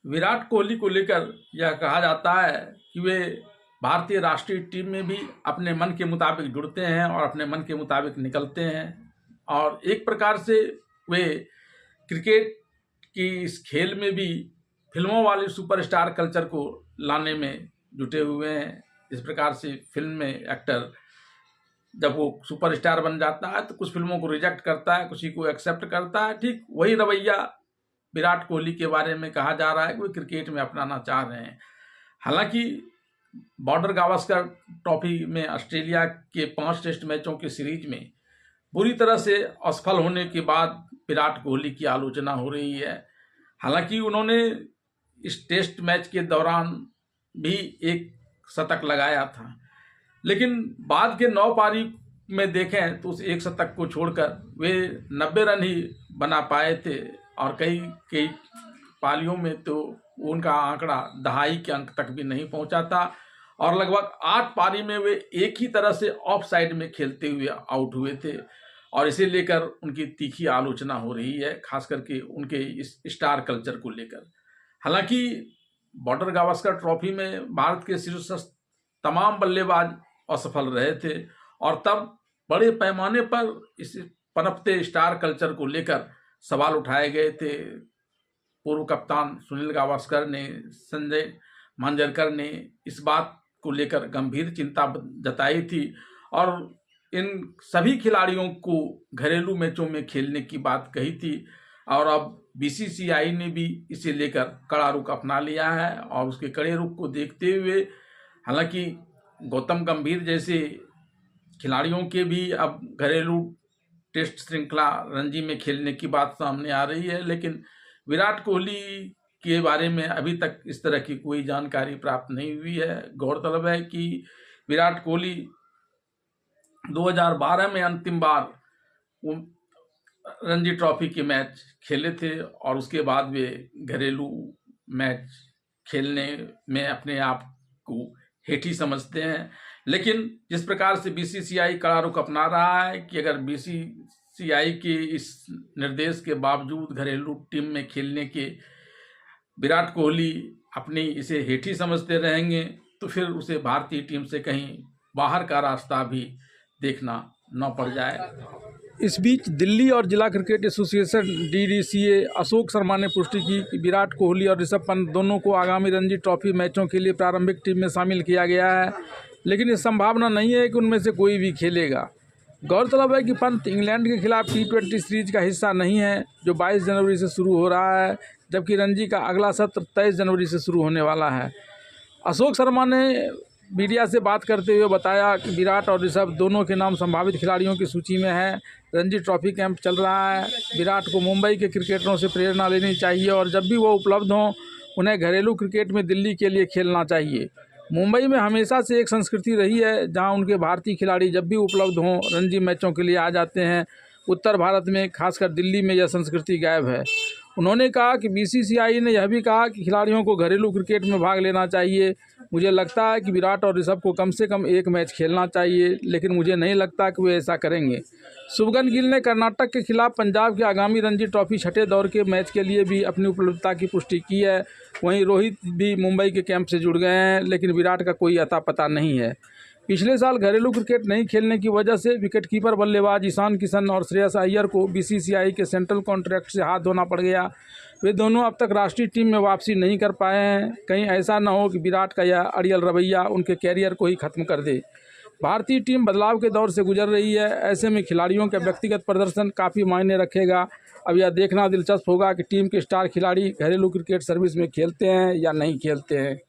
विराट कोहली को लेकर यह कहा जाता है कि वे भारतीय राष्ट्रीय टीम में भी अपने मन के मुताबिक जुड़ते हैं और अपने मन के मुताबिक निकलते हैं, और एक प्रकार से वे क्रिकेट की इस खेल में भी फिल्मों वाले सुपरस्टार कल्चर को लाने में जुटे हुए हैं। इस प्रकार से फिल्म में एक्टर जब वो सुपरस्टार बन जाता है तो कुछ फिल्मों को रिजेक्ट करता है, कुछ को एक्सेप्ट करता है। ठीक वही रवैया विराट कोहली के बारे में कहा जा रहा है कि वे क्रिकेट में अपनाना चाह रहे हैं। हालांकि बॉर्डर गावस्कर ट्रॉफी में ऑस्ट्रेलिया के 5 टेस्ट मैचों की सीरीज में बुरी तरह से असफल होने के बाद विराट कोहली की आलोचना हो रही है। हालांकि उन्होंने इस टेस्ट मैच के दौरान भी एक शतक लगाया था, लेकिन बाद के 9 पारी में देखें तो उस एक शतक को छोड़कर वे 90 रन ही बना पाए थे, और कई पारियों में तो उनका आंकड़ा दहाई के अंक तक भी नहीं पहुंचा था, और लगभग 8 पारी में वे एक ही तरह से ऑफ साइड में खेलते हुए आउट हुए थे, और इसे लेकर उनकी तीखी आलोचना हो रही है, खास करके उनके इस स्टार कल्चर को लेकर। हालांकि बॉर्डर गावस्कर ट्रॉफी में भारत के शीर्षस्थ तमाम बल्लेबाज असफल रहे थे, और तब बड़े पैमाने पर इस पनपते स्टार कल्चर को लेकर सवाल उठाए गए थे। पूर्व कप्तान सुनील गावस्कर ने, संजय मांजरेकर ने इस बात को लेकर गंभीर चिंता जताई थी, और इन सभी खिलाड़ियों को घरेलू मैचों में खेलने की बात कही थी, और अब बीसीसीआई ने भी इसे लेकर कड़ा रुख अपना लिया है। और उसके कड़े रुख को देखते हुए हालांकि गौतम गंभीर जैसे खिलाड़ियों के भी अब घरेलू टेस्ट श्रृंखला रणजी में खेलने की बात सामने आ रही है, लेकिन विराट कोहली के बारे में अभी तक इस तरह की कोई जानकारी प्राप्त नहीं हुई है। गौरतलब है कि विराट कोहली 2012 में अंतिम बार रणजी ट्रॉफी के मैच खेले थे, और उसके बाद वे घरेलू मैच खेलने में अपने आप को हेठी समझते हैं। लेकिन जिस प्रकार से बीसीसीआई कड़ा रुख अपना रहा है कि अगर बीसीसीआई के इस निर्देश के बावजूद घरेलू टीम में खेलने के विराट कोहली अपनी इसे हेठी समझते रहेंगे, तो फिर उसे भारतीय टीम से कहीं बाहर का रास्ता भी देखना न पड़ जाए। इस बीच दिल्ली और जिला cricket association DDCA Ashok Sharma ने पुष्टि की कि विराट कोहली और ऋषभ पंत दोनों को आगामी रणजी ट्रॉफी मैचों के लिए प्रारंभिक टीम में शामिल किया गया है, लेकिन ये संभावना नहीं है कि उनमें से कोई भी खेलेगा। गौरतलब है कि पंत इंग्लैंड के खिलाफ T20 सीरीज का हिस्सा नहीं है, जो 22 जनवरी से शुरू हो रहा है, जबकि रणजी का अगला सत्र 23 जनवरी से शुरू होने वाला है। अशोक शर्मा ने मीडिया से बात करते हुए बताया कि विराट और ऋषभ दोनों के नाम संभावित खिलाड़ियों की सूची में है। रणजी ट्रॉफी कैंप चल रहा है। विराट को मुंबई के क्रिकेटरों से प्रेरणा लेनी चाहिए, और जब भी वो उपलब्ध हों उन्हें घरेलू क्रिकेट में दिल्ली के लिए खेलना चाहिए। मुंबई में हमेशा से एक संस्कृति रही है जहां उनके भारतीय खिलाड़ी जब भी उपलब्ध हों रणजी मैचों के लिए आ जाते हैं। उत्तर भारत में, खासकर दिल्ली में, यह संस्कृति गायब है। उन्होंने कहा कि बीसीसीआई ने यह भी कहा कि खिलाड़ियों को घरेलू क्रिकेट में भाग लेना चाहिए। मुझे लगता है कि विराट और ऋषभ को कम से कम एक मैच खेलना चाहिए, लेकिन मुझे नहीं लगता कि वे ऐसा करेंगे। शुभमन गिल ने कर्नाटक के खिलाफ पंजाब के आगामी रणजी ट्रॉफी छठे दौर के मैच के लिए भी अपनी उपलब्धता की पुष्टि की है। वहीं रोहित भी मुंबई के कैंप से जुड़ गए हैं, लेकिन विराट का कोई अता पता नहीं है। पिछले साल घरेलू क्रिकेट नहीं खेलने की वजह से विकेटकीपर बल्लेबाज ईशान किशन और श्रेयस अय्यर को बीसीसीआई के सेंट्रल कॉन्ट्रैक्ट से हाथ धोना पड़ गया। वे दोनों अब तक राष्ट्रीय टीम में वापसी नहीं कर पाए हैं। कहीं ऐसा न हो कि विराट का यह अड़ियल रवैया उनके कैरियर को ही खत्म कर दे। भारतीय टीम बदलाव के दौर से गुजर रही है, ऐसे में खिलाड़ियों का व्यक्तिगत प्रदर्शन काफ़ी मायने रखेगा। अब यह देखना दिलचस्प होगा कि टीम के स्टार खिलाड़ी घरेलू क्रिकेट सर्विस में खेलते हैं या नहीं खेलते हैं।